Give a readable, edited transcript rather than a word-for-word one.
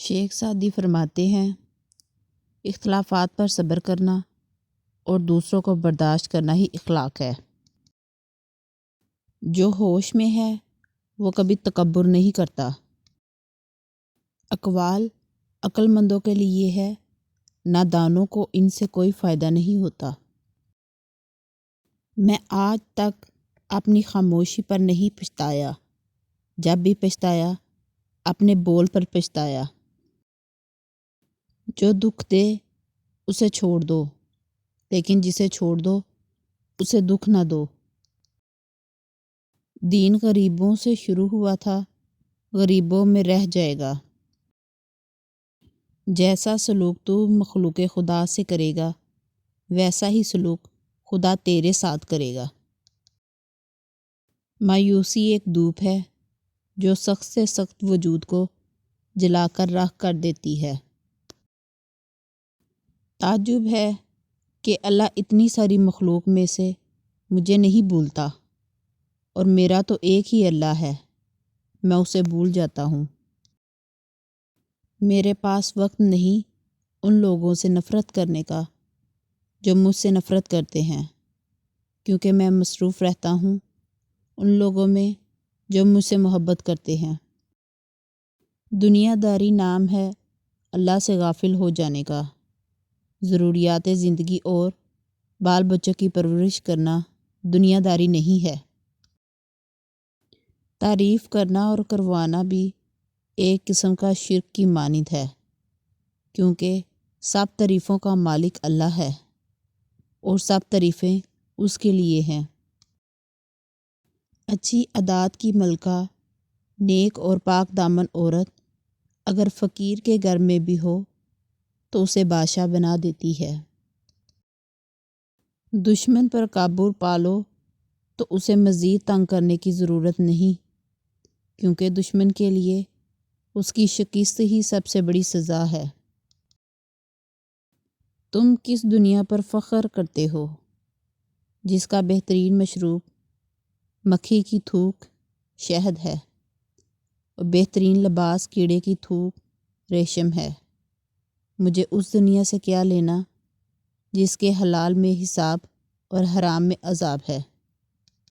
شیخ Saadi فرماتے ہیں، اختلافات پر صبر کرنا اور دوسروں کو برداشت کرنا ہی اخلاق ہے۔ جو ہوش میں ہے وہ کبھی تکبر نہیں کرتا۔ اقوال عقل مندوں کے لیے ہے، نادانوں کو ان سے کوئی فائدہ نہیں ہوتا۔ میں آج تک اپنی خاموشی پر نہیں پچھتایا، جب بھی پچھتایا اپنے بول پر پچھتایا۔ جو دکھ دے اسے چھوڑ دو، لیکن جسے چھوڑ دو اسے دکھ نہ دو۔ دین غریبوں سے شروع ہوا تھا، غریبوں میں رہ جائے گا۔ جیسا سلوک تو مخلوق خدا سے کرے گا، ویسا ہی سلوک خدا تیرے ساتھ کرے گا۔ مایوسی ایک دھوپ ہے جو سخت سے سخت وجود کو جلا کر راکھ کر دیتی ہے۔ تعجب ہے کہ اللہ اتنی ساری مخلوق میں سے مجھے نہیں بھولتا، اور میرا تو ایک ہی اللہ ہے، میں اسے بھول جاتا ہوں۔ میرے پاس وقت نہیں ان لوگوں سے نفرت کرنے کا جو مجھ سے نفرت کرتے ہیں، کیونکہ میں مصروف رہتا ہوں ان لوگوں میں جو مجھ سے محبت کرتے ہیں۔ دنیا داری نام ہے اللہ سے غافل ہو جانے کا۔ ضروریات زندگی اور بال بچوں کی پرورش کرنا دنیا داری نہیں ہے۔ تعریف کرنا اور کروانا بھی ایک قسم کا شرک کی مانند ہے، کیونکہ سب تعریفوں کا مالک اللہ ہے اور سب تعریفیں اس کے لیے ہیں۔ اچھی عادات کی ملکہ، نیک اور پاک دامن عورت اگر فقیر کے گھر میں بھی ہو تو اسے بادشاہ بنا دیتی ہے۔ دشمن پر قابو پالو تو اسے مزید تنگ کرنے کی ضرورت نہیں، کیونکہ دشمن کے لیے اس کی شکست ہی سب سے بڑی سزا ہے۔ تم کس دنیا پر فخر کرتے ہو جس کا بہترین مشروب مکھی کی تھوک شہد ہے اور بہترین لباس کیڑے کی تھوک ریشم ہے؟ مجھے اس دنیا سے کیا لینا جس کے حلال میں حساب اور حرام میں عذاب ہے۔